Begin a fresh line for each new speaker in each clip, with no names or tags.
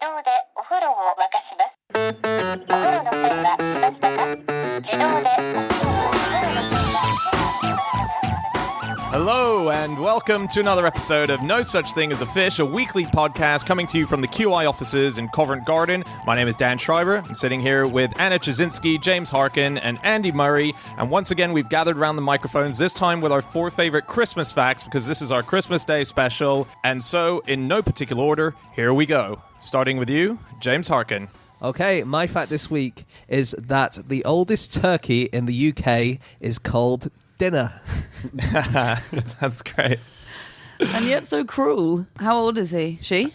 動でお風呂を沸かします。お風呂の線は来ましたか？自動でお風呂の線が
Hello and welcome to another episode of No Such Thing as a Fish, a weekly podcast coming to you from the QI offices in Covent Garden. My name is Dan Schreiber. I'm sitting here with Anna Chazinski, James Harkin, and Andy Murray. And once again, we've gathered around the microphones, this time with our 4 favorite Christmas facts, because this is our Christmas Day special. And so, in no particular order, here we go. Starting with you, James Harkin.
Okay, my fact this week is that the oldest turkey in the UK is called Dinner.
That's great.
And yet so cruel. How old is he? She?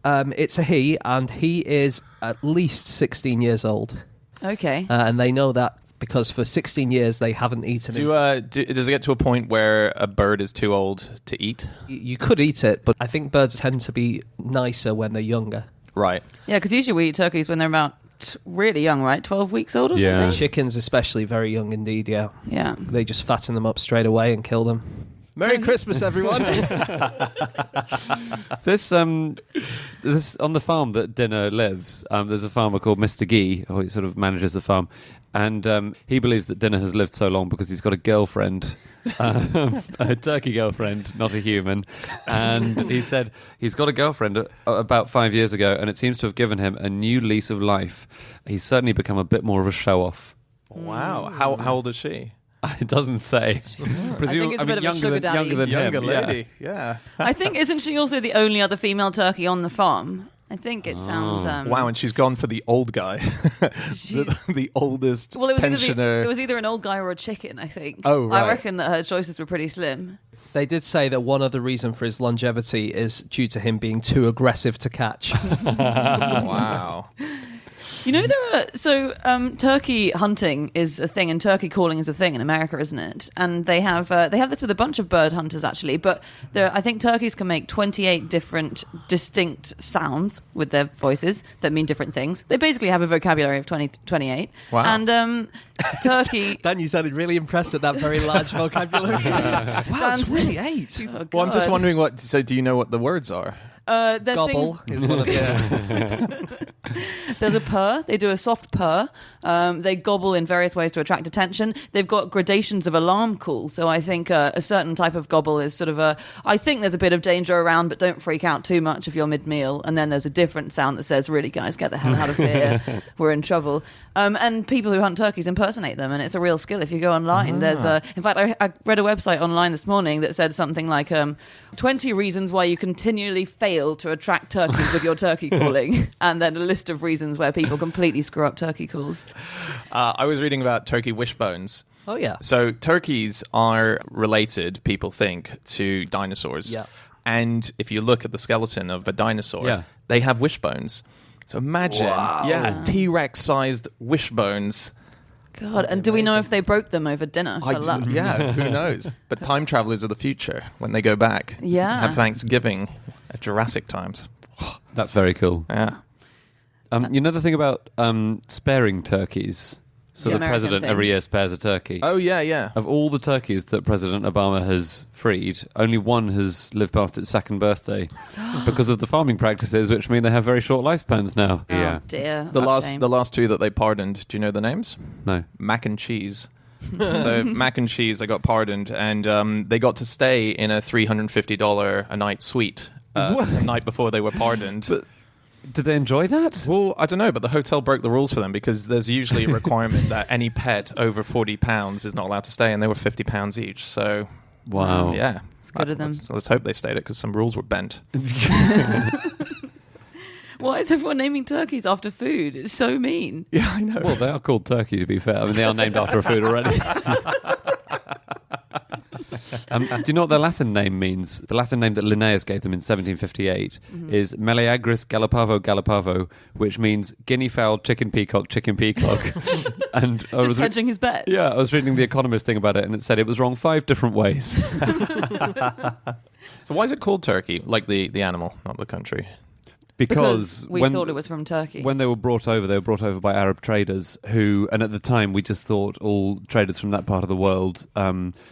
It's a he, and he is at least 16 years old.
Okay.
And they know that because for 16 years they haven't eaten it.
Does it get to a point where a bird is too old to eat?
You could eat it, but I think birds tend to be nicer when they're younger.
Right.
Yeah, because usually we eat turkeys when they're about really young, right? 12 weeks old or something?
Chickens especially very young indeed, yeah.
Yeah.
They just fatten them up straight away and kill them. Merry Christmas, everyone.
This on the farm that Dinner lives, there's a farmer called Mr. Gee, who sort of manages the farm, and he believes that Dinner has lived so long because he's got a girlfriend, a turkey girlfriend, not a human. And he said he's got a girlfriend about 5 years ago, and it seems to have given him a new lease of life. He's certainly become a bit more of a show-off.
Wow. How old is she?
It doesn't say.
I think it's a bit of a sugar daddy.
Younger than
Younger
him,
lady, yeah.
I think, isn't she also the only other female turkey on the farm? I think it sounds...
Wow, and she's gone for the old guy. the oldest pensioner.
It was either an old guy or a chicken, I think.
Oh, right.
I reckon that her choices were pretty slim.
They did say that one other reason for his longevity is due to him being too aggressive to catch.
Wow.
You know, turkey hunting is a thing, and turkey calling is a thing in America, isn't it? And they have this with a bunch of bird hunters, actually. But I think turkeys can make 28 different distinct sounds with their voices that mean different things. They basically have a vocabulary of 28.
Wow.
And turkey...
Dan, you sounded really impressed at that very large vocabulary. Wow, 28.
Oh,
Well, I'm just
God.
wondering so do you know what the words are?
Gobble is one of them.
There's a purr. They do a soft purr. They gobble in various ways to attract attention. They've got gradations of alarm call. So I think a certain type of gobble is sort of I think there's a bit of danger around, but don't freak out too much if you're mid-meal. And then there's a different sound that says, really, guys, get the hell out of here. We're in trouble. And people who hunt turkeys impersonate them, and it's a real skill. If you go online, there's in fact, I read a website online this morning that said something like 20 reasons why you continually fail to attract turkeys with your turkey calling, and then a list of reasons where people completely screw up turkey calls.
I was reading about turkey wishbones.
Oh, yeah.
So turkeys are related, people think, to dinosaurs.
Yeah.
And if you look at the skeleton of a dinosaur, they have wishbones. So imagine, T-Rex-sized wishbones.
God, and do we know if they broke them over dinner for luck?
Yeah, who knows? But time travelers of the future, when they go back, have Thanksgiving at Jurassic times.
That's very cool.
Yeah.
You know the thing about sparing turkeys? So the
American
president
thing.
every year spares a turkey.
Oh, yeah.
Of all the turkeys that President Obama has freed, only one has lived past its second birthday because of the farming practices, which mean they have very short lifespans now.
Oh, dear.
The
That's a shame.
last 2 that they pardoned, do you know the names?
No.
Mac and Cheese. So Mac and Cheese, they got pardoned, and they got to stay in a $350 a night suite the night before they were pardoned.
But did they enjoy that?
Well, I don't know, but the hotel broke the rules for them because there's usually a requirement that any pet over 40 pounds is not allowed to stay, and they were 50 pounds each. So,
Wow.
Yeah.
It's good of them.
Let's hope they stayed it because some rules were bent.
Why is everyone naming turkeys after food? It's so mean.
Yeah, I know.
Well, they are called turkey, to be fair. I mean, they are named after a food already. Do you know what their Latin name means? The Latin name that Linnaeus gave them in 1758 is Meleagris gallopavo, which means guinea fowl, chicken peacock. And I
Just hedging his bets.
Yeah, I was reading the Economist thing about it, and it said it was wrong 5 different ways.
So why is it called turkey? Like the animal, not the country.
Because
we thought it was from Turkey.
When they were brought over by Arab traders who, and at the time we just thought all traders from that part of the world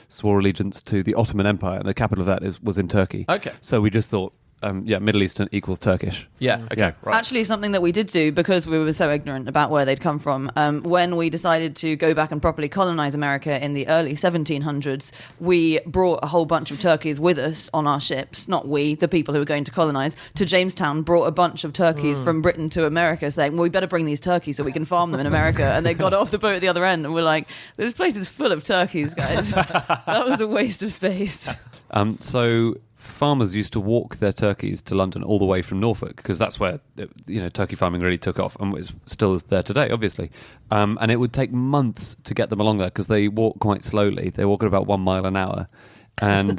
swore allegiance to the Ottoman Empire, and the capital of that was in Turkey.
Okay.
So we just thought Middle Eastern equals Turkish.
Yeah. Okay.
Yeah.
Right.
Actually, something that we did do because we were so ignorant about where they'd come from, when we decided to go back and properly colonize America in the early 1700s, we brought a whole bunch of turkeys with us on our ships. Not we, the people who were going to colonize, to Jamestown, brought a bunch of turkeys from Britain to America, saying, well, we better bring these turkeys so we can farm them in America. And they got off the boat at the other end and we're like, this place is full of turkeys, guys. That was a waste of space.
So farmers used to walk their turkeys to London all the way from Norfolk because that's where turkey farming really took off and is still there today, obviously. And it would take months to get them along there because they walk quite slowly. They walk at about 1 mile an hour. And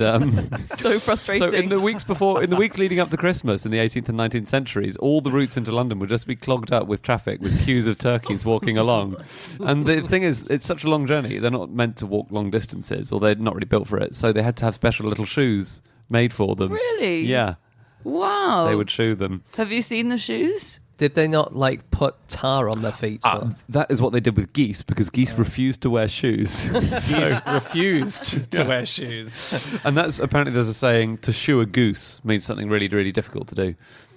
So frustrating.
so in the weeks leading up to Christmas in the 18th and 19th centuries, all the routes into London would just be clogged up with traffic with queues of turkeys walking along. And the thing is, it's such a long journey. They're not meant to walk long distances, or they're not really built for it. So they had to have special little shoes made for them.
Really?
Yeah.
Wow.
They would shoe them.
Have you seen the shoes?
Did they not put tar on their feet?
That is what they did with geese because geese refused to wear shoes.
Geese refused to wear shoes.
And that's apparently there's a saying, to shoe a goose means something really, really difficult to do.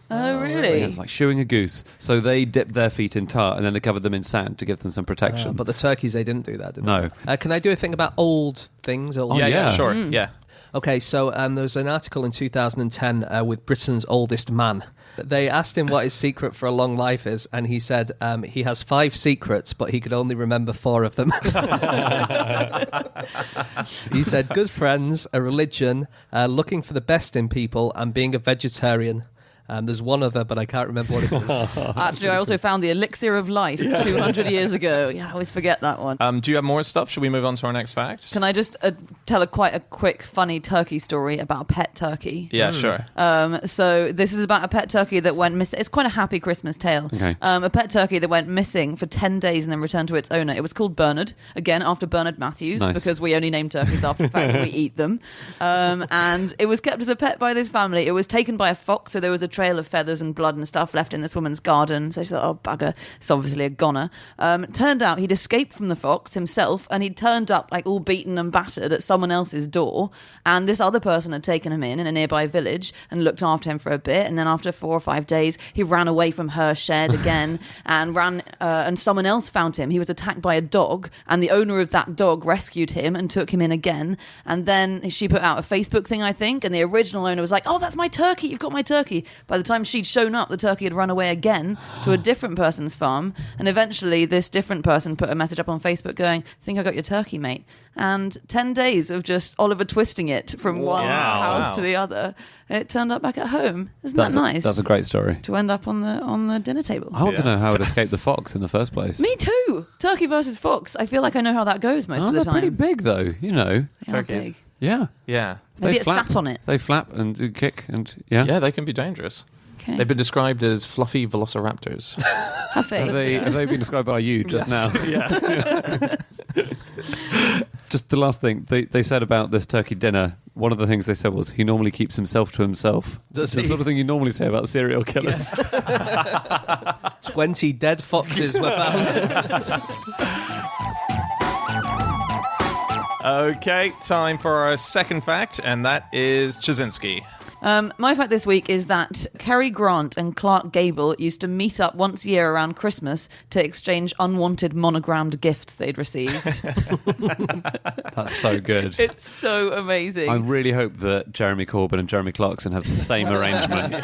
Oh, really?
Yeah, it's like shoeing a goose. So they dipped their feet in tar and then they covered them in sand to give them some protection.
But the turkeys, they didn't do that, did
No.
they? Can I do a thing about old things? Old
yeah.
Sure. Yeah.
Okay, so there was an article in 2010 with Britain's oldest man. They asked him what his secret for a long life is, and he said he has 5 secrets, but he could only remember 4 of them. He said good friends, a religion, looking for the best in people, and being a vegetarian. There's one other, but I can't remember what it is.
Actually, I also found the elixir of life 200 years ago. Yeah, I always forget that one.
Do you have more stuff? Should we move on to our next fact?
Can I just tell quite a quick, funny turkey story about a pet turkey?
Yeah, sure.
So this is about a pet turkey that went missing. It's quite a happy Christmas tale.
Okay.
A pet turkey that went missing for 10 days and then returned to its owner. It was called Bernard, again, after Bernard Matthews,
Nice.
because we only name turkeys after the fact that we eat them. And it was kept as a pet by this family. It was taken by a fox, so there was a trail of feathers and blood and stuff left in this woman's garden. So she thought, oh, bugger, it's obviously a goner. Turned out he'd escaped from the fox himself, and he'd turned up all beaten and battered at someone else's door. And this other person had taken him in a nearby village and looked after him for a bit. And then after 4 or 5 days, he ran away from her shed again and someone else found him. He was attacked by a dog, and the owner of that dog rescued him and took him in again. And then she put out a Facebook thing, I think, and the original owner was like, oh, that's my turkey. You've got my turkey. By the time she'd shown up, the turkey had run away again to a different person's farm. And eventually this different person put a message up on Facebook going, I think I got your turkey, mate. And 10 days of just Oliver twisting it from one house to the other, it turned up back at home. Isn't that nice?
That's a great story.
To end up on the dinner table.
I want to know how it escaped the fox in the first place.
Me too. Turkey versus fox. I feel like I know how that goes most of the
They're
time.
pretty big, though,
They are
Turkeys.
big.
Yeah.
Yeah.
Maybe
They
it
flap.
sat on it.
They flap and kick and, yeah.
Yeah, they can be dangerous.
Okay.
They've been described as fluffy velociraptors.
Have they?
Have they been described by you just now?
Yeah.
Just the last thing they said about this turkey dinner, one of the things they said was he normally keeps himself to himself.
Does
the
he?
sort of thing you normally say about serial killers.
20 dead foxes were found.
Okay, time for our second fact, and that is Chazinski.
My fact this week is that Cary Grant and Clark Gable used to meet up once a year around Christmas to exchange unwanted monogrammed gifts they'd received.
That's so good.
It's so amazing.
I really hope that Jeremy Corbyn and Jeremy Clarkson have the same arrangement.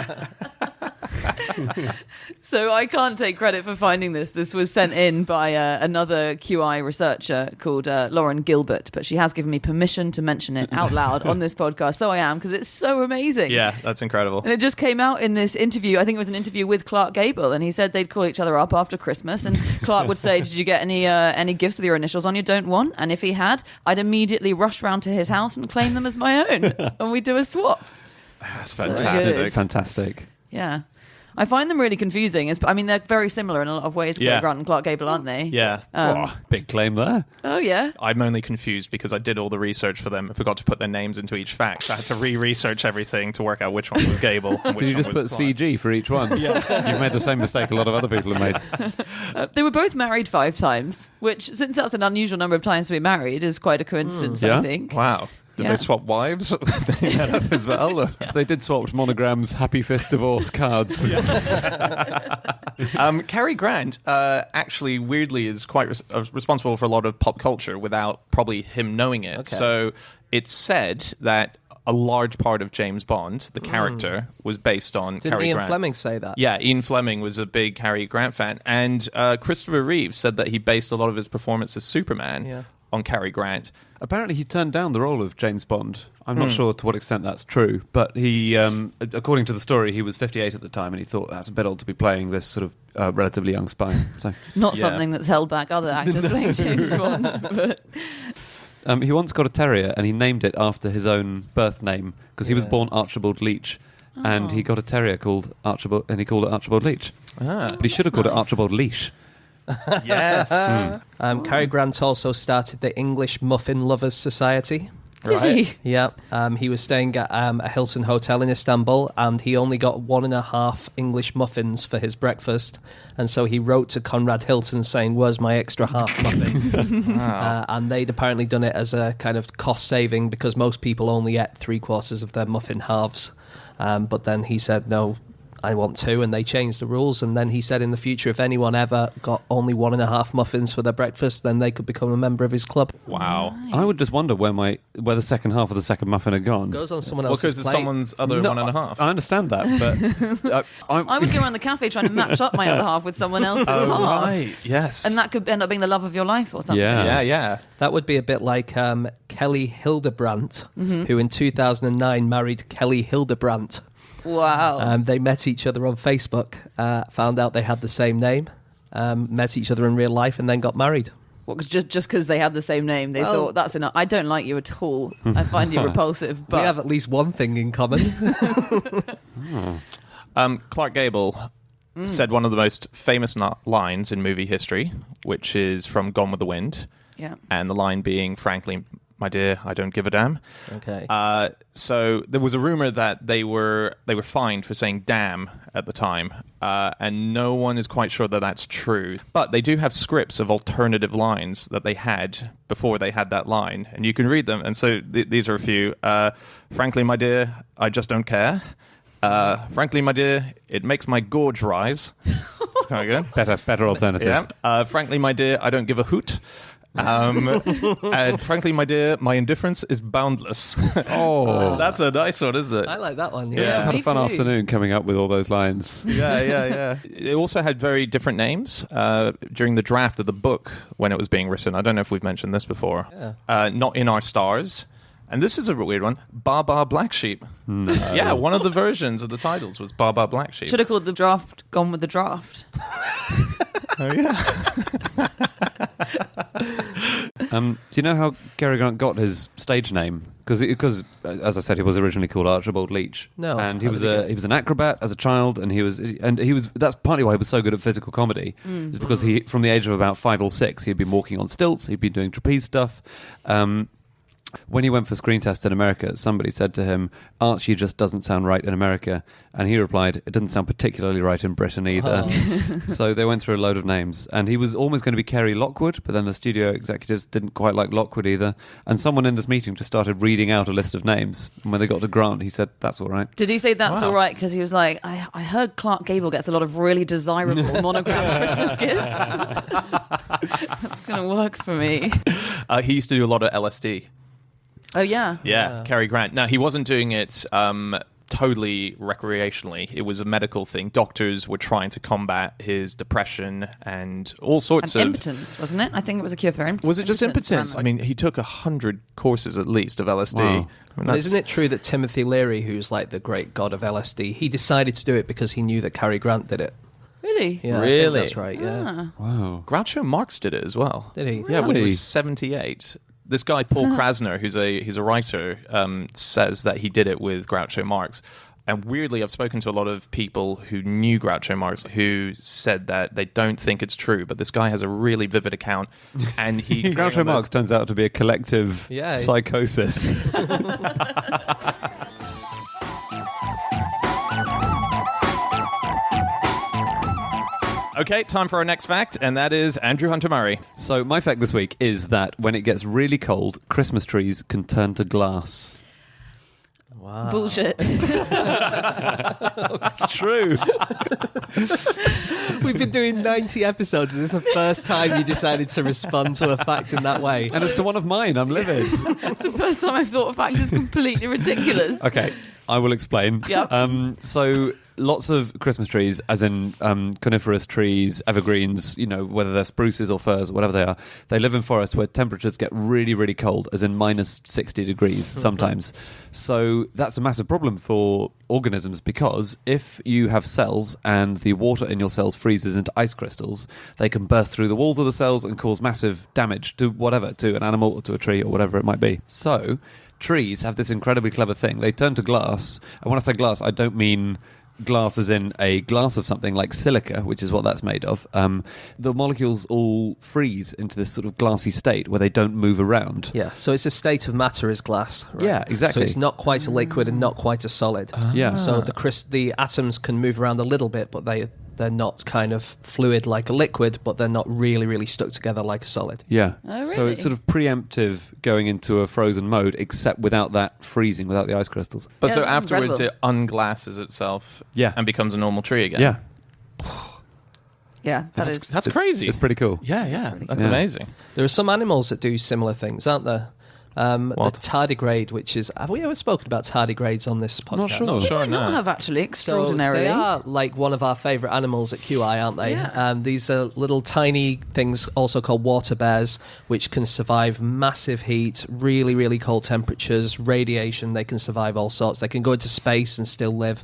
So I can't take credit for finding this. This was sent in by another QI researcher called Lauren Gilbert, but she has given me permission to mention it out loud on this podcast, so I am, because it's so amazing.
Yeah, that's incredible.
And it just came out in this interview. I think it was an interview with Clark Gable, and he said they'd call each other up after Christmas, and Clark would say, did you get any gifts with your initials on you don't want? And if he had, I'd immediately rush round to his house and claim them as my own, and we'd do a swap.
That's
So
fantastic.
good.
Fantastic.
Yeah. I find them really confusing. I mean, they're very similar in a lot of ways,
Yeah.
Cary Grant and Clark Gable, aren't they?
Yeah.
Big claim there.
Oh, yeah.
I'm only confused because I did all the research for them. I forgot to put their names into each fact. I had to re-research everything to work out which one was Gable. And which
Did you
one
just put
was Clark.
CG for each one? Yeah. You've made the same mistake a lot of other people have made.
They were both married 5 times, which, since that's an unusual number of times to be married, is quite a coincidence,
Yeah.
I think.
Wow. Did
Yeah.
they swap wives? They met up as well.
They did swap monograms, happy fifth divorce cards.
Cary Grant actually, weirdly, is quite responsible for a lot of pop culture without probably him knowing it.
Okay.
So it's said that a large part of James Bond, the character, was based on
Didn't
Cary
Ian
Grant.
Fleming say that?
Yeah, Ian Fleming was a big Cary Grant fan. And Christopher Reeves said that he based a lot of his performance as Superman on Cary Grant.
Apparently, he turned down the role of James Bond. I'm not sure to what extent that's true, but he, according to the story, he was 58 at the time, and he thought that's a bit old to be playing this sort of relatively young spy. So
Not
Yeah.
something that's held back other actors playing James Bond. But
he once got a terrier, and he named it after his own birth name because he was
Yeah.
born Archibald Leach, and he got a terrier called Archibald, and he called it Archibald Leach. But he should have called it Archibald Leash.
Yes.
Cary Grant also started the English Muffin Lovers Society.
did he?
Yeah, he was staying at a Hilton hotel in Istanbul, and he only got 1.5 English muffins for his breakfast, and so he wrote to Conrad Hilton saying, "Where's my extra half muffin?" And they'd apparently done it as a kind of cost saving because most people only ate 3/4 of their muffin halves. But then he said, "No, I want 2," and they changed the rules. And then he said in the future, if anyone ever got only 1.5 muffins for their breakfast, then they could become a member of his club.
Wow.
I would just wonder where the second half of the second muffin had gone.
Goes on someone
Well,
else's
because it's
plate.
someone's other
No,
1.5.
I understand that, but
I would go around the cafe trying to match up my other half with someone else's half.
Right, yes.
And that could end up being the love of your life or something.
Yeah.
Yeah.
That would be a bit like Kelly Hildebrandt, who in 2009 married Kelly Hildebrandt.
Wow.
They met each other on Facebook, found out they had the same name, met each other in real life, and then got married.
What, just because they had the same name, they
Well-
thought, that's enough. I don't like you at all. I find you repulsive.
We
But
have at least one thing in common.
Clark Gable said one of the most famous lines in movie history, which is from Gone with the Wind,
yeah.
and the line being, "Frankly, my dear, I don't give a damn."
Okay.
So there was a rumor that they were fined for saying "damn" at the time, and no one is quite sure that that's true. But they do have scripts of alternative lines that they had before they had that line, and you can read them. And so these are a few. "Frankly, my dear, I just don't care." "Frankly, my dear, it makes my gorge rise." Very good.
better alternative.
Yeah. "Frankly, my dear, I don't give a hoot." And "frankly, my dear, my indifference is boundless."
Oh,
That's a nice one, isn't it?
I like that one.
Yeah.
Yeah.
I've had a
Me
fun
too.
afternoon coming up with all those lines.
Yeah. It also had very different names during the draft of the book when it was being written. I don't know if we've mentioned this before. "Not in Our Stars." And this is a weird one. "Baba Black Sheep." Yeah, one of the versions of the titles was Baba Black Sheep.
Should have called the draft Gone with the Draft.
Oh, yeah.
Do you know how Cary Grant got his stage name? Because, as I said, he was originally called Archibald Leach.
No,
and he
how
was
did he
he was an acrobat as a child, and he was that's partly why he was so good at physical comedy. Is because he, from the age of about 5 or 6, he'd been walking on stilts, he'd been doing trapeze stuff. When he went for screen tests in America, somebody said to him, "Archie just doesn't sound right in America." And he replied, "It doesn't sound particularly right in Britain either." So they went through a load of names. And he was almost going to be Kerry Lockwood, but then the studio executives didn't quite like Lockwood either. And someone in this meeting just started reading out a list of names. And when they got to Grant, he said, "That's all right."
Did he say that's
Wow.
all right? Because he was like, I heard Clark Gable gets a lot of really desirable monogram Christmas gifts. That's going to work for me.
He used to do a lot of LSD.
Oh, yeah.
Yeah, Cary Grant. Now, he wasn't doing it totally recreationally. It was a medical thing. Doctors were trying to combat his depression and all sorts
And
of...
impotence, wasn't it? I think it was a cure for impotence.
Was it just impotence? I mean, he took 100 courses at least of LSD.
Wow.
I mean,
But
that's-
isn't it true that Timothy Leary, who's like the great god of LSD, he decided to do it because he knew that Cary Grant did it?
Really?
Yeah, I think
Really?
that's right, yeah.
Wow.
Groucho Marx did it as well.
Did he?
Yeah, when he
Really?
was 78. This guy, Paul Krasner, he's a writer, says that he did it with Groucho Marx. And weirdly, I've spoken to a lot of people who knew Groucho Marx who said that they don't think it's true, but this guy has a really vivid account. And he
Groucho Marx turns out to be a collective
Yeah.
psychosis.
Okay, time for our next fact, and that is Andrew Hunter Murray.
So my fact this week is that when it gets really cold, Christmas trees can turn to glass.
Wow.
Bullshit.
It's true.
We've been doing 90 episodes. Is this the first time you decided to respond to a fact in that way?
And it's to one of mine. I'm livid.
It's the first time I've thought a fact is completely ridiculous.
Okay, I will explain.
Yep.
So lots of Christmas trees, as in coniferous trees, evergreens, whether they're spruces or firs or whatever they are, they live in forests where temperatures get really, really cold, as in minus 60 degrees sometimes. So that's a massive problem for organisms, because if you have cells and the water in your cells freezes into ice crystals, they can burst through the walls of the cells and cause massive damage to whatever, to an animal or to a tree or whatever it might be. So trees have this incredibly clever thing. They turn to glass, and when I say glass, I don't mean glass as in a glass of something like silica, which is what that's made of. The molecules all freeze into this sort of glassy state where they don't move around.
Yeah, so it's a state of matter is glass. Right?
Yeah, exactly.
So it's not quite a liquid and not quite a solid.
Yeah.
So the atoms can move around a little bit, but they're not kind of fluid like a liquid, but they're not really, really stuck together like a solid.
Yeah.
Oh,
So
really?
it's sort of preemptive going into a frozen mode, except without that freezing, without the ice crystals.
But
Yeah,
so
that's
afterwards it
incredible.
unglasses itself
Yeah.
and becomes a normal tree again.
Yeah.
Yeah,
That's crazy.
It's pretty cool.
Yeah, that's
Yeah.
amazing.
There are some animals that do similar things, aren't there? The
What?
tardigrade, which is... Have we ever spoken about tardigrades on this podcast?
Not sure.
Not sure,
I
no.
have actually,
So
extraordinarily.
they are like one of our favourite animals at QI, aren't they?
Yeah.
These are little tiny things, also called water bears, which can survive massive heat, really, really cold temperatures, radiation. They can survive all sorts. They can go into space and still live.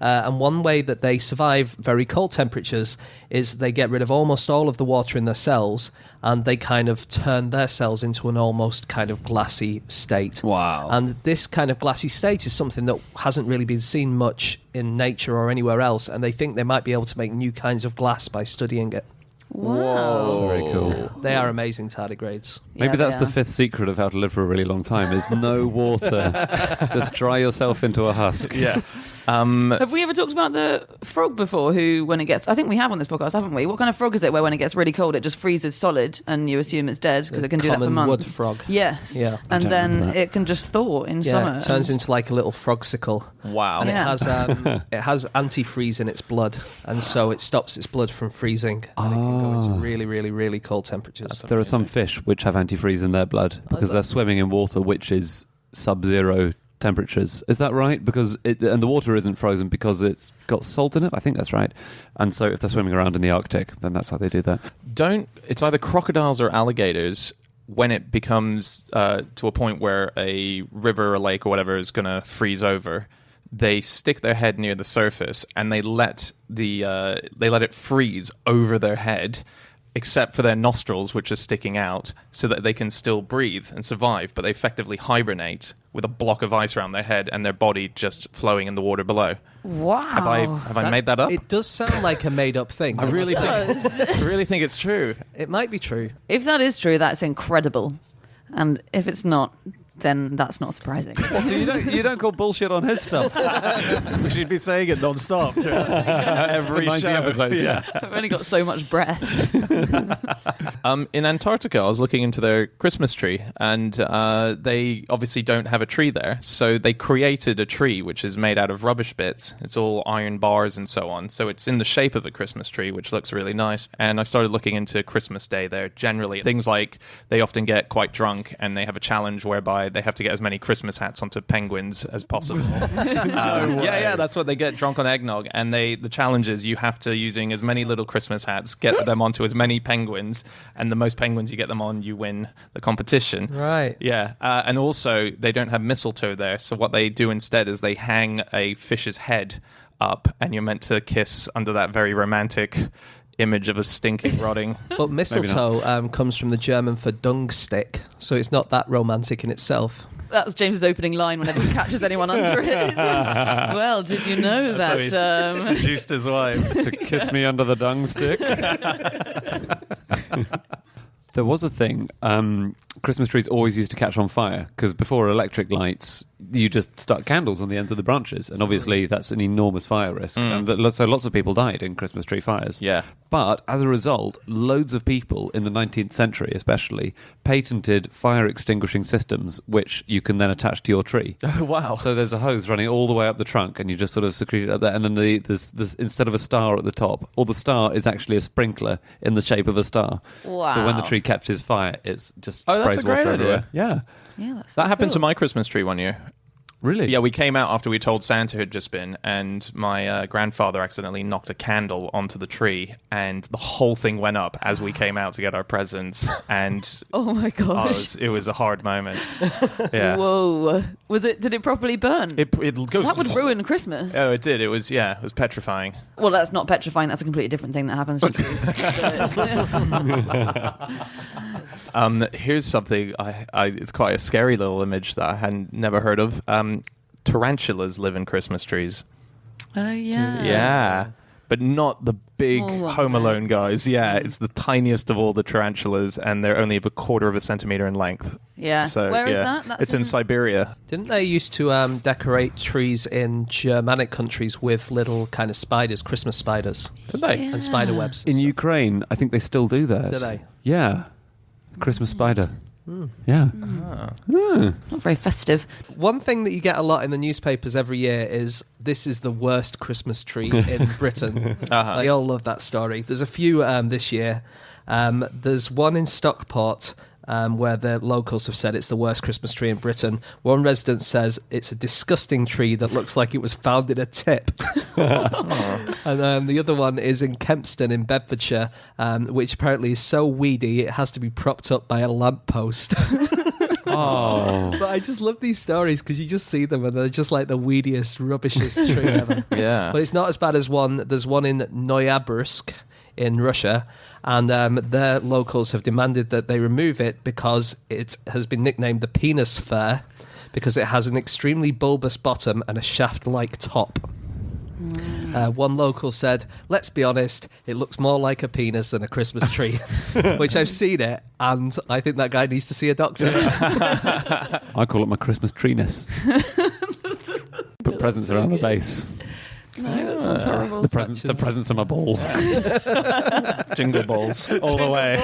And one way that they survive very cold temperatures is they get rid of almost all of the water in their cells, and they kind of turn their cells into an almost kind of glassy state.
Wow.
And this kind of glassy state is something that hasn't really been seen much in nature or anywhere else, and they think they might be able to make new kinds of glass by studying it.
Wow.
Very cool.
They are amazing tardigrades.
Maybe
Yeah,
that's
they
the
are.
fifth secret of how to live for a really long time is no water. Just dry yourself into a husk.
Yeah.
Have we ever talked about the frog before who, when it gets... I think we have on this podcast, haven't we? What kind of frog is it where when it gets really cold, it just freezes solid and you assume it's dead because it can do that for
common
months?
wood frog.
Yes.
Yeah.
And
don't
then
remember that.
it can just thaw in
Yeah,
summer.
it turns
and-
into like a little frogsicle.
Wow.
And
Yeah.
it has antifreeze in its blood, and so it stops its blood from freezing, and it can go into really, really, really cold temperatures.
There are some fish which have antifreeze in their blood because they're swimming in water which is sub-zero temperatures. Is that right? Because and the water isn't frozen because it's got salt in it. I think that's right. And so if they're swimming around in the Arctic, then that's how they do that.
It's either crocodiles or alligators when it becomes to a point where a river or lake or whatever is going to freeze over. They stick their head near the surface and they let it freeze over their head, except for their nostrils, which are sticking out, so that they can still breathe and survive. But they effectively hibernate with a block of ice around their head and their body just flowing in the water below.
Wow.
Have I made that up?
It does sound like a made-up thing.
I really think it's true.
It might be true.
If that is true, that's incredible. And if it's not, then that's not surprising.
So you don't call bullshit on his stuff.
She'd be saying it non-stop. Every
90
show.
episodes, yeah.
I've only got so much breath.
In Antarctica, I was looking into their Christmas tree, and they obviously don't have a tree there. So they created a tree which is made out of rubbish bits. It's all iron bars and so on. So it's in the shape of a Christmas tree, which looks really nice. And I started looking into Christmas Day there generally. Things like they often get quite drunk, and they have a challenge whereby they have to get as many Christmas hats onto penguins as possible. Yeah, that's what they get, drunk on eggnog. And the challenge is you have to, using as many little Christmas hats, get them onto as many penguins, and the most penguins you get them on, you win the competition.
Right.
Yeah, and also they don't have mistletoe there, so what they do instead is they hang a fish's head up, and you're meant to kiss under that very romantic image of a stinking, rotting...
But mistletoe comes from the German for dung stick, so it's not that romantic in itself.
That's James's opening line whenever he catches anyone under it. Well, did you know that...
seduced his wife.
To kiss me under the dung stick. There was a thing, Christmas trees always used to catch on fire, because before electric lights, you just stuck candles on the ends of the branches, and obviously that's an enormous fire risk. And so lots of people died in Christmas tree fires.
Yeah.
But as a result, loads of people in the 19th century especially patented fire extinguishing systems which you can then attach to your tree.
Oh, wow.
So there's a hose running all the way up the trunk, and you just sort of secrete it up there, and then there's instead of a star at the top, or the star is actually a sprinkler in the shape of a star.
Wow.
So when the tree catches fire, it's just
Oh, that's
sprays
a great
water
idea.
everywhere. Yeah.
Yeah, that's
That
so
happened to
cool.
my Christmas tree one year.
Really?
Yeah, we came out after we told Santa had just been, and my grandfather accidentally knocked a candle onto the tree, and the whole thing went up as we came out to get our presents. And
Oh my gosh.
it was a hard moment. Yeah,
Whoa. Did it properly burn?
it goes.
That would ruin Christmas.
Oh, it did. It was petrifying.
Well, that's not petrifying. That's a completely different thing that happens to trees.
Here's something. It's quite a scary little image that I had never heard of. Tarantulas live in Christmas trees.
Oh, yeah.
Yeah. But not the big
Small one,
Home
right?
Alone guys. Yeah, it's the tiniest of all the tarantulas, and they're only a quarter of a centimeter in length.
Yeah.
So,
Where is
yeah.
that? That's
It's in Siberia.
Didn't they used to decorate trees in Germanic countries with little kind of spiders, Christmas spiders,
Did they?
and spider webs?
In Ukraine, I think they still do that.
Do they?
Yeah. Christmas spider. Yeah.
Not very festive.
One thing that you get a lot in the newspapers every year is this is the worst Christmas tree in Britain.
Uh-huh.
They all love that story. There's a few this year. There's one in Stockport where the locals have said it's the worst Christmas tree in Britain. One resident says it's a disgusting tree that looks like it was found in a tip. And the other one is in Kempston in Bedfordshire, which apparently is so weedy it has to be propped up by a lamppost.
Oh.
But I just love these stories because you just see them and they're just like the weediest, rubbishest tree ever.
Yeah.
But it's not as bad as one. There's one in Noyabrsk in Russia, and their locals have demanded that they remove it because it has been nicknamed the penis fir because it has an extremely bulbous bottom and a shaft-like top. One local said, let's be honest, it looks more like a penis than a Christmas tree, which I've seen it, and I think that guy needs to see a doctor.
I call it my Christmas Treenis. Put presents around the base.
No, that sounds horrible.
The presents are my balls.
Jingle balls all the way.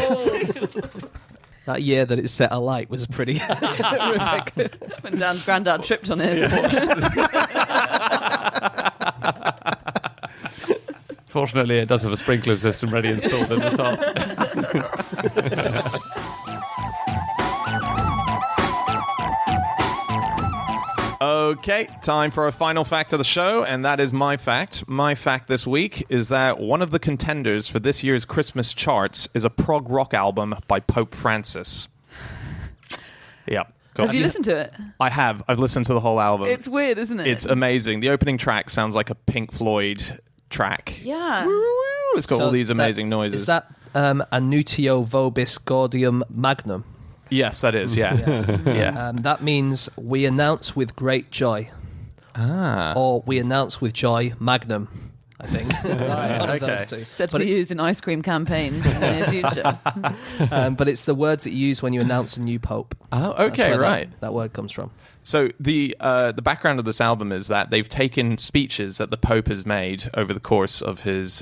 That year that it set alight was pretty horrific.
When Dan's granddad tripped on it.
Fortunately, it does have a sprinkler system ready installed in the top.
Okay, time for our final fact of the show, and that is my fact. My fact this week is that one of the contenders for this year's Christmas charts is a prog rock album by Pope Francis. Yep.
Have you listened to it?
I have. I've listened to the whole album.
It's weird, isn't it?
It's amazing. The opening track sounds like a Pink Floyd track.
Yeah.
It's got all these amazing noises.
Is that Annutio Vobis Gaudium Magnum?
Yes, that is. Yeah. Yeah.
That means we announce with great joy. Or we announce with joy Magnum, I think. One of those two.
Said to be used in ice cream campaigns in the near future.
But it's the words that you use when you announce a new pope.
Oh,
That's
okay,
where
right.
That word comes from.
So the background of this album is that they've taken speeches that the Pope has made over the course of his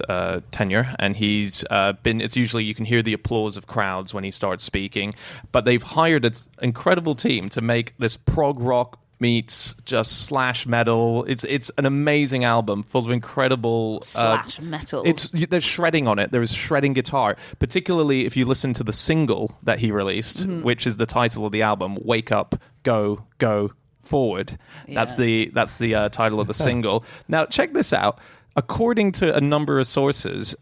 tenure, and he's been. It's usually you can hear the applause of crowds when he starts speaking, but they've hired an incredible team to make this prog rock meets just slash metal. It's an amazing album full of incredible
Slash metal.
There's shredding on it. There is shredding guitar, particularly if you listen to the single that he released, which is the title of the album, "Wake Up, Go, Go Forward." That's the title of the single. Now check this out. According to a number of sources,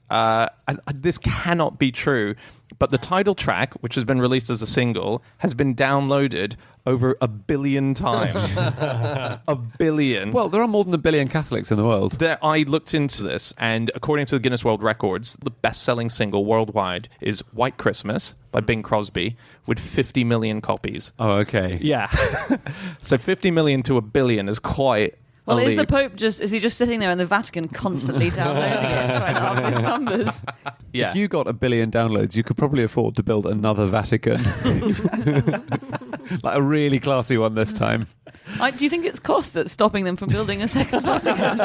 this cannot be true, but the title track, which has been released as a single, has been downloaded over 1 billion times. 1 billion.
Well, there are more than 1 billion Catholics in the world.
I looked into this, and according to the Guinness World Records, the best-selling single worldwide is White Christmas by Bing Crosby with 50 million copies.
Oh, okay.
Yeah. So 50 million to 1 billion is quite
Well,
a
is the
leap.
Pope is he just sitting there in the Vatican constantly downloading it, trying to up his numbers?
Yeah.
If you got 1 billion downloads, you could probably afford to build another Vatican. Like a really classy one this time.
Do you think it's cost that's stopping them from building a second Vatican?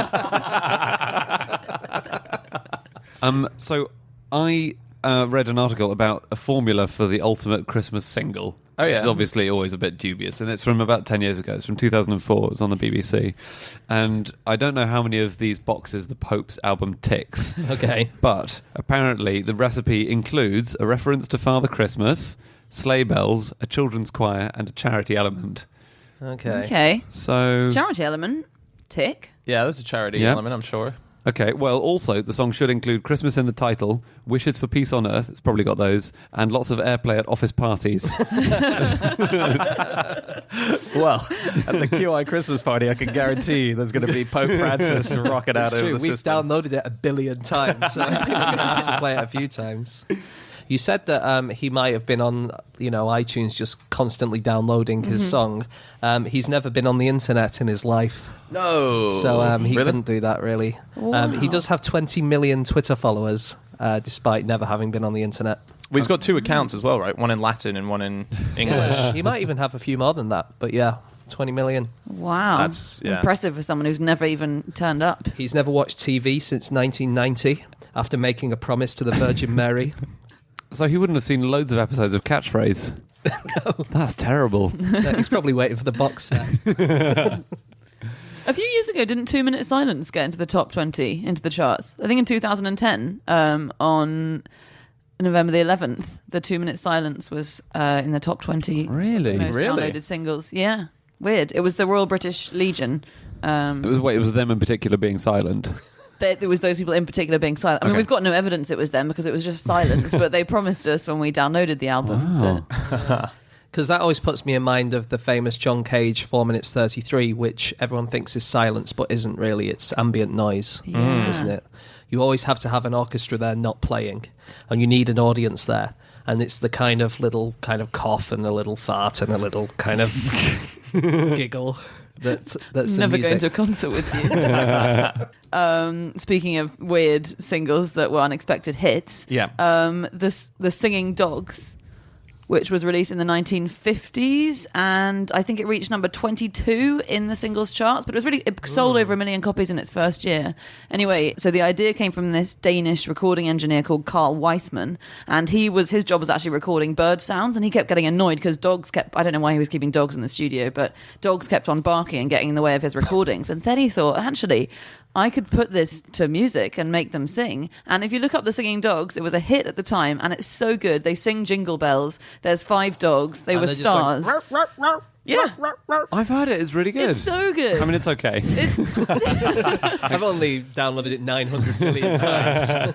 So I read an article about a formula for the ultimate Christmas single.
Oh, yeah.
Which is obviously always a bit dubious. And it's from about 10 years ago. It's from 2004. It was on the BBC. And I don't know how many of these boxes the Pope's album ticks.
Okay.
But apparently the recipe includes a reference to Father Christmas, sleigh bells, a children's choir, and a charity element.
Okay.
So...
Charity element, tick.
Yeah, there's a charity
Yeah.
element, I'm sure.
Okay, well, also, the song should include Christmas in the title, wishes for peace on earth, it's probably got those, and lots of airplay at office parties.
Well, at the QI Christmas party, I can guarantee there's going to be Pope Francis rocking out
It's
over
true.
the
We've
system.
downloaded it 1 billion times, so we're going to have to play it a few times. You said that he might have been on, iTunes just constantly downloading his song. He's never been on the internet in his life.
No.
So he
Really?
couldn't do that, really. He does have 20 million Twitter followers, despite never having been on the internet.
Well, he's got 2 accounts as well, right? One in Latin and one in English.
He might even have a few more than that, but yeah, 20 million.
Wow.
That's- yeah.
Impressive for someone who's never even turned up.
He's never watched TV since 1990, after making a promise to the Virgin Mary.
So he wouldn't have seen loads of episodes of Catchphrase. No. That's terrible.
He's probably waiting for the box set.
A few years ago, didn't 2 Minute Silence get into the top 20, into the charts? I think in 2010, on November the 11th, the 2 Minute Silence was in the top 20
Really?
most
Really?
downloaded singles. Yeah, weird. It was the Royal British Legion.
It was them in particular being silent.
There was those people in particular being silent. I mean,
Okay.
we've got no evidence it was them because it was just silence, but they promised us when we downloaded the album.
Wow.
Because that always puts me in mind of the famous John Cage 4 minutes 33, which everyone thinks is silence, but isn't really. It's ambient noise, isn't it? You always have to have an orchestra there not playing, and you need an audience there. And it's the kind of little cough and a little fart and a little kind of giggle that's the
Never
music.
going to a concert with you. Speaking of weird singles that were unexpected hits,
Yeah.
the Singing Dogs, which was released in the 1950s, and I think it reached number 22 in the singles charts, but it sold over 1 million copies in its first year. Anyway, so the idea came from this Danish recording engineer called Carl Weissman, and his job was actually recording bird sounds, and he kept getting annoyed because I don't know why he was keeping dogs in the studio, but dogs kept on barking and getting in the way of his recordings. And then he thought, actually, I could put this to music and make them sing. And if you look up the Singing Dogs, it was a hit at the time, and it's so good. They sing Jingle Bells. There's 5 dogs. They
And
were
they're just going,
stars. Yeah,
I've heard it. It's really good.
it's so good.
I mean, it's okay.
I've only downloaded it 900 million times.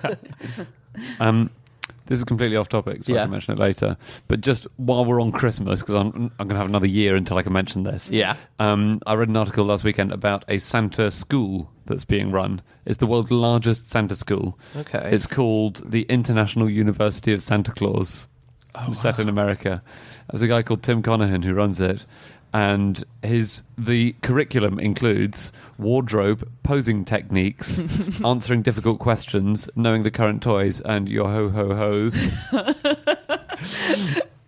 This is completely off topic, so I
Yeah.
can mention it later. But just while we're on Christmas, because I'm going to have another year until I can mention this.
Yeah.
I read an article last weekend about a Santa school that's being run. It's the world's largest Santa school.
Okay.
It's called the International University of Santa Claus. Set in America. There's a guy called Tim Conahan who runs it. And the curriculum includes wardrobe, posing techniques, answering difficult questions, knowing the current toys, and your ho-ho-hos.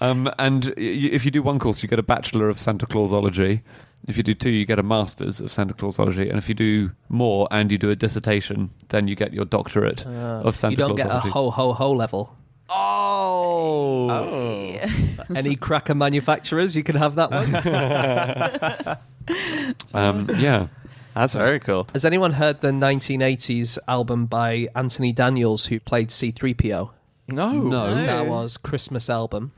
And if you do one course, you get a Bachelor of Santa Clausology. If you do 2, you get a Master's of Santa Clausology. And if you do more and you do a dissertation, then you get your doctorate of Santa
You don't get a
Clausology.
ho-ho-ho level.
Oh!
Any cracker manufacturers, you can have that one.
Yeah.
That's very cool.
Has anyone heard the 1980s album by Anthony Daniels, who played C-3PO?
No.
Star Wars Christmas album.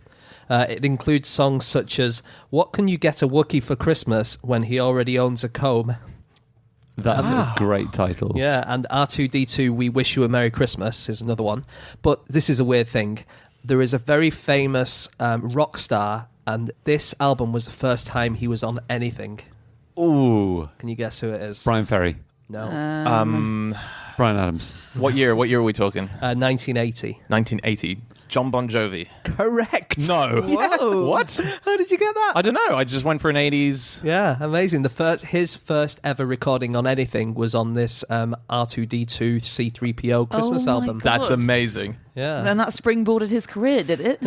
It includes songs such as "What Can You Get a Wookiee for Christmas When He Already Owns a Comb?"
That's a great title.
Yeah, and R2-D2 "We Wish You a Merry Christmas" is another one. But this is a weird thing. There is a very famous rock star, and this album was the first time he was on anything.
Ooh.
Can you guess who it is?
Brian Ferry.
No.
Brian Adams.
What year are we talking?
1980.
1980. John Bon Jovi.
Correct.
No.
Whoa.
What?
How did you get that?
I don't know. I just went for an 80s.
Yeah, amazing. His first ever recording on anything was on this R2-D2 C-3PO Christmas
Oh my
album.
God.
That's amazing.
Yeah.
Then that springboarded his career, did it?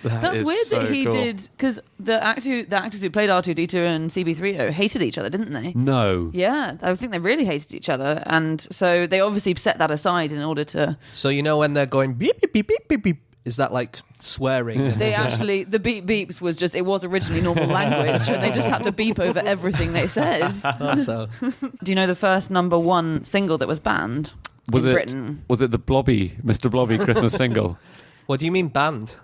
That's
is
weird
so
that he
cool.
did, because the actors who played R2D2 and CB3O hated each other, didn't they?
No.
Yeah, I think they really hated each other, and so they obviously set that aside in order to.
So you know when they're going beep beep beep beep beep beep, is that like swearing?
They actually the beep beeps was just it was originally normal language, and they just had to beep over everything they said.
So
Do you know the first #1 single that was banned in Britain?
Was it the Mr. Blobby Christmas single?
what do you mean banned?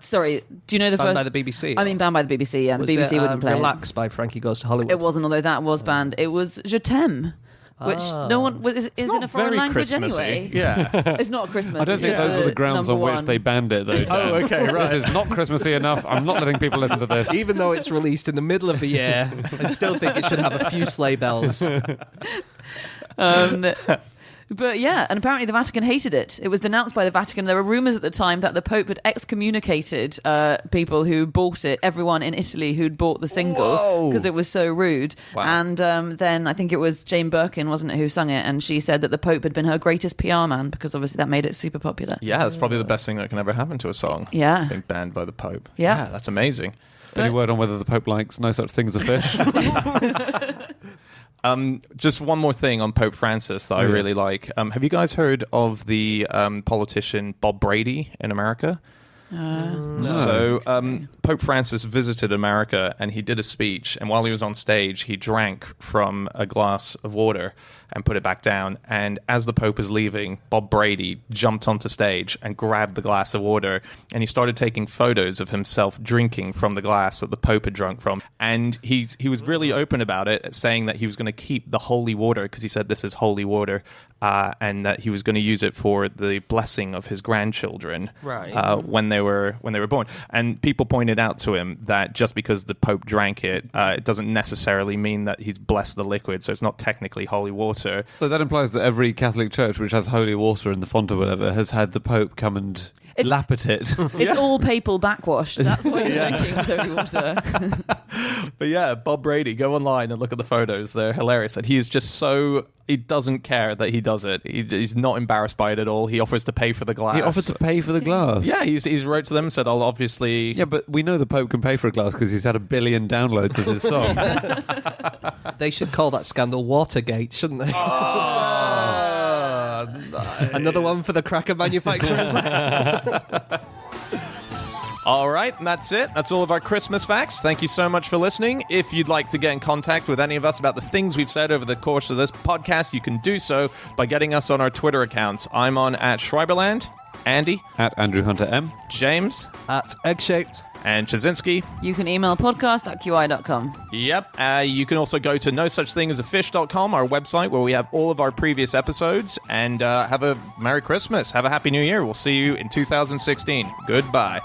Sorry, do you know the
Banned
first?
by the BBC?
I mean, banned by the BBC. Yeah, the
Was
BBC
it,
wouldn't play
Relax by Frankie Goes to Hollywood.
it. It wasn't, although that was banned. It was Je t'aime, which no one is
It's
in
not
a foreign
very
language
Christmassy.
anyway.
Yeah.
It's not Christmas.
I don't
it's
think
just
those were the
a
grounds on which
#1.
they banned it, though. Dan.
Oh, okay, right.
This is not Christmassy enough. I'm not letting people listen to this.
Even though it's released in the middle of the year, I still think it should have a few sleigh bells.
But yeah, and apparently the Vatican hated it. It was denounced by the Vatican. There were rumours at the time that the Pope had excommunicated people who bought it, everyone in Italy who'd bought the single, because it was so rude.
Wow.
And then I think it was Jane Birkin, wasn't it, who sung it, and she said that the Pope had been her greatest PR man, because obviously that made it super popular.
Yeah, that's probably the best thing that can ever happen to a song.
Yeah.
Being banned by the Pope.
Yeah.
That's amazing.
Any word on whether the Pope likes no such thing as a fish?
Just one more thing on Pope Francis that I really like. Have you guys heard of the politician Bob Brady in America? So Pope Francis visited America and he did a speech, and while he was on stage he drank from a glass of water and put it back down, and as the Pope was leaving, Bob Brady jumped onto stage and grabbed the glass of water, and he started taking photos of himself drinking from the glass that the Pope had drunk from, and he was really open about it, saying that he was going to keep the holy water, because he said this is holy water, and that he was going to use it for the blessing of his grandchildren when they were born. And people pointed out to him that just because the Pope drank it, it doesn't necessarily mean that he's blessed the liquid, so it's not technically holy water.
So that implies that every Catholic church which has holy water in the font or whatever has had the Pope come and lap at it.
It's all papal backwash. That's why you're drinking holy water.
But yeah, Bob Brady, go online and look at the photos. They're hilarious. And he is just so... He doesn't care that he does it. He's not embarrassed by it at all. He offers to pay for the glass.
He offered to pay for the glass.
Yeah, he's wrote to them and said, I'll obviously...
Yeah, but we know the Pope can pay for a glass because he's had 1 billion downloads of his song.
They should call that scandal Watergate, shouldn't they? Another one for the cracker manufacturers.
All right, and that's it. That's all of our Christmas facts. Thank you so much for listening. If you'd like to get in contact with any of us about the things we've said over the course of this podcast, you can do so by getting us on our Twitter accounts. I'm on @Schreiberland, Andy,
@AndrewHunterM,
James,
@Egg-shaped.
and Chazinski.
You can email podcast@qi.com.
Yep. You can also go to nosuchthingasafish.com, our website, where we have all of our previous episodes. And have a Merry Christmas. Have a Happy New Year. We'll see you in 2016. Goodbye.